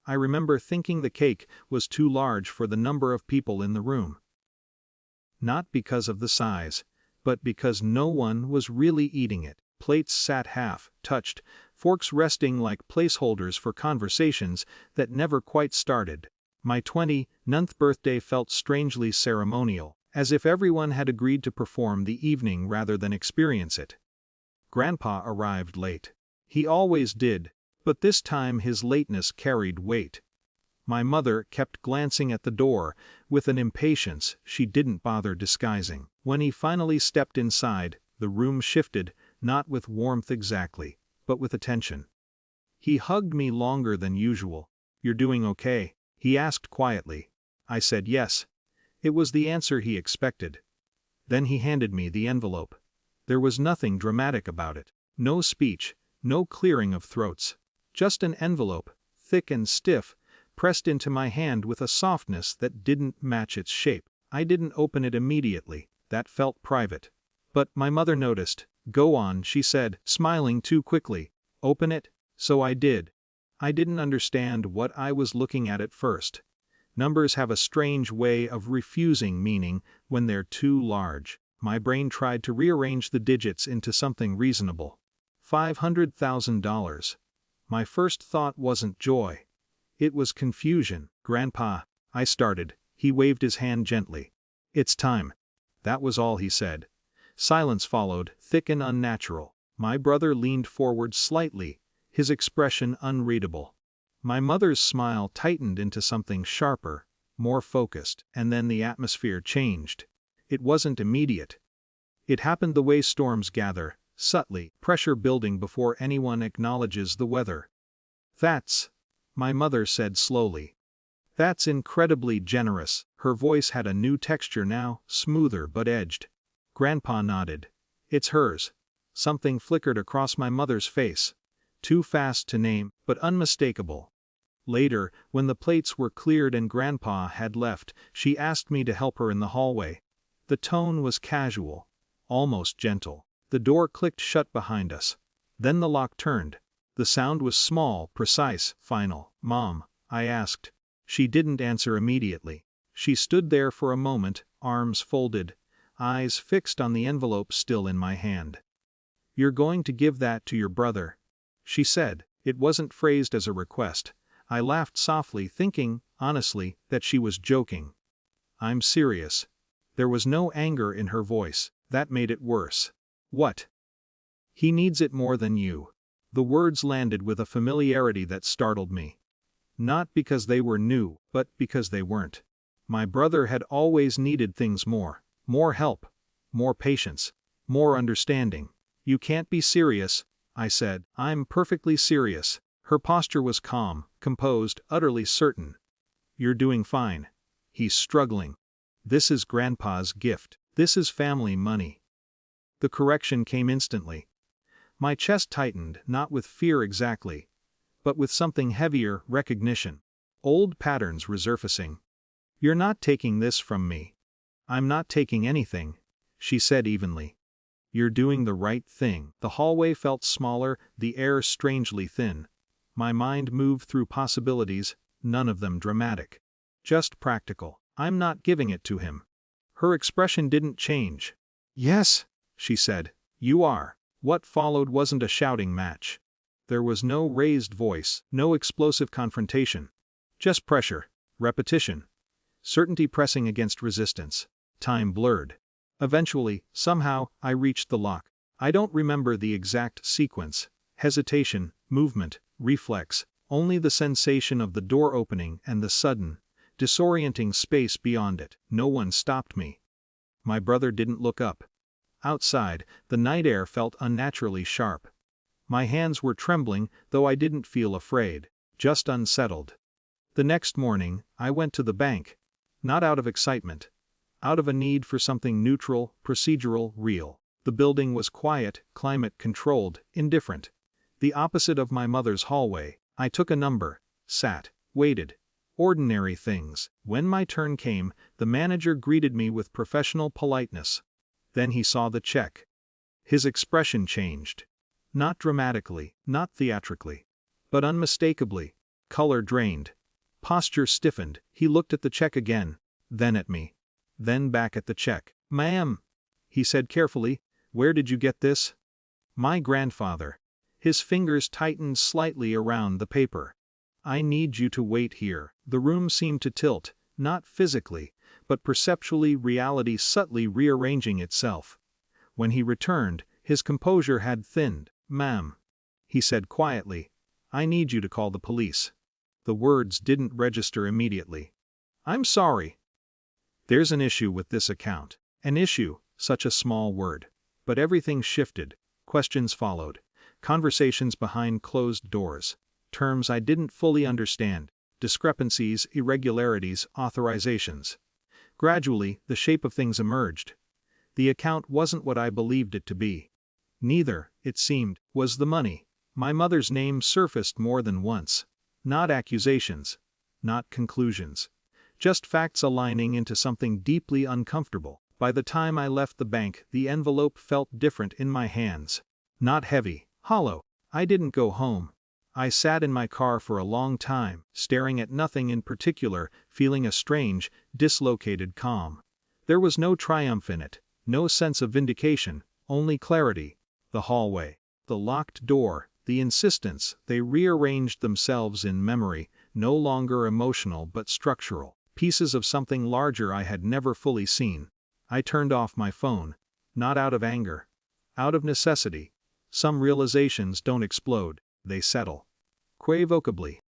I remember thinking the cake was too large for the number of people in the room. Not because of the size, but because no one was really eating it. Plates sat half-touched, forks resting like placeholders for conversations that never quite started. My 29th birthday felt strangely ceremonial, as if everyone had agreed to perform the evening rather than experience it. Grandpa arrived late. He always did, but this time his lateness carried weight. My mother kept glancing at the door, with an impatience she didn't bother disguising. When he finally stepped inside, the room shifted, not with warmth exactly, but with attention. He hugged me longer than usual. "You're doing okay?" he asked quietly. I said yes. It was the answer he expected. Then he handed me the envelope. There was nothing dramatic about it. No speech, no clearing of throats. Just an envelope, thick and stiff, pressed into my hand with a softness that didn't match its shape. I didn't open it immediately. That felt private. But my mother noticed. "Go on," she said, smiling too quickly. "Open it." So I did. I didn't understand what I was looking at first. Numbers have a strange way of refusing meaning when they're too large. My brain tried to rearrange the digits into something reasonable. $500,000. My first thought wasn't joy. It was confusion. "Grandpa," I started. He waved his hand gently. "It's time." That was all he said. Silence followed, thick and unnatural. My brother leaned forward slightly, his expression unreadable. My mother's smile tightened into something sharper, more focused, and then the atmosphere changed. It wasn't immediate. It happened the way storms gather, subtly, pressure building before anyone acknowledges the weather. "That's," my mother said slowly. "That's incredibly generous." Her voice had a new texture now, smoother but edged. Grandpa nodded. "It's hers." Something flickered across my mother's face. Too fast to name, but unmistakable. Later, when the plates were cleared and Grandpa had left, she asked me to help her in the hallway. The tone was casual, almost gentle. The door clicked shut behind us. Then the lock turned. The sound was small, precise, final. "Mom?" I asked. She didn't answer immediately. She stood there for a moment, arms folded, eyes fixed on the envelope still in my hand. "You're going to give that to your brother," she said. It wasn't phrased as a request. I laughed softly, thinking, honestly, that she was joking. "I'm serious." There was no anger in her voice. That made it worse. "What?" "He needs it more than you." The words landed with a familiarity that startled me. Not because they were new, but because they weren't. My brother had always needed things more. More help. More patience. More understanding. "You can't be serious," I said. "I'm perfectly serious." Her posture was calm, composed, utterly certain. "You're doing fine." "He's struggling. This is Grandpa's gift. This is family money." The correction came instantly. My chest tightened, not with fear exactly, but with something heavier, recognition. Old patterns resurfacing. "You're not taking this from me." "I'm not taking anything," she said evenly. "You're doing the right thing." The hallway felt smaller, the air strangely thin. My mind moved through possibilities, none of them dramatic. Just practical. "I'm not giving it to him." Her expression didn't change. "Yes," she said, "you are." What followed wasn't a shouting match. There was no raised voice, no explosive confrontation. Just pressure, repetition, certainty pressing against resistance. Time blurred. Eventually, somehow, I reached the lock. I don't remember the exact sequence, hesitation, movement, reflex, only the sensation of the door opening and the sudden, disorienting space beyond it. No one stopped me. My brother didn't look up. Outside, the night air felt unnaturally sharp. My hands were trembling, though I didn't feel afraid, just unsettled. The next morning, I went to the bank. Not out of excitement. Out of a need for something neutral, procedural, real. The building was quiet, climate-controlled, indifferent. The opposite of my mother's hallway. I took a number, sat, waited. Ordinary things. When my turn came, the manager greeted me with professional politeness. Then he saw the check. His expression changed. Not dramatically, not theatrically, but unmistakably. color drained. Posture stiffened, he looked at the check again, then at me. Then back at the check. "Ma'am," he said carefully, "where did you get this?" "My grandfather." His fingers tightened slightly around the paper. "I need you to wait here." The room seemed to tilt, not physically, but perceptually, reality subtly rearranging itself. When he returned, his composure had thinned. "Ma'am," he said quietly, "I need you to call the police." The words didn't register immediately. "I'm sorry." "There's an issue with this account." An issue, such a small word. But everything shifted. Questions followed. Conversations behind closed doors. Terms I didn't fully understand. Discrepancies, irregularities, authorizations. Gradually, the shape of things emerged. The account wasn't what I believed it to be. Neither, it seemed, was the money. My mother's name surfaced more than once. Not accusations. Not conclusions. Just facts aligning into something deeply uncomfortable. By the time I left the bank, the envelope felt different in my hands. Not heavy, hollow. I didn't go home. I sat in my car for a long time, staring at nothing in particular, feeling a strange, dislocated calm. There was no triumph in it, no sense of vindication, only clarity. The hallway, the locked door, the insistence, they rearranged themselves in memory, no longer emotional but structural, pieces of something larger I had never fully seen. I turned off my phone. Not out of anger. Out of necessity. Some realizations don't explode, they settle. Quavocably.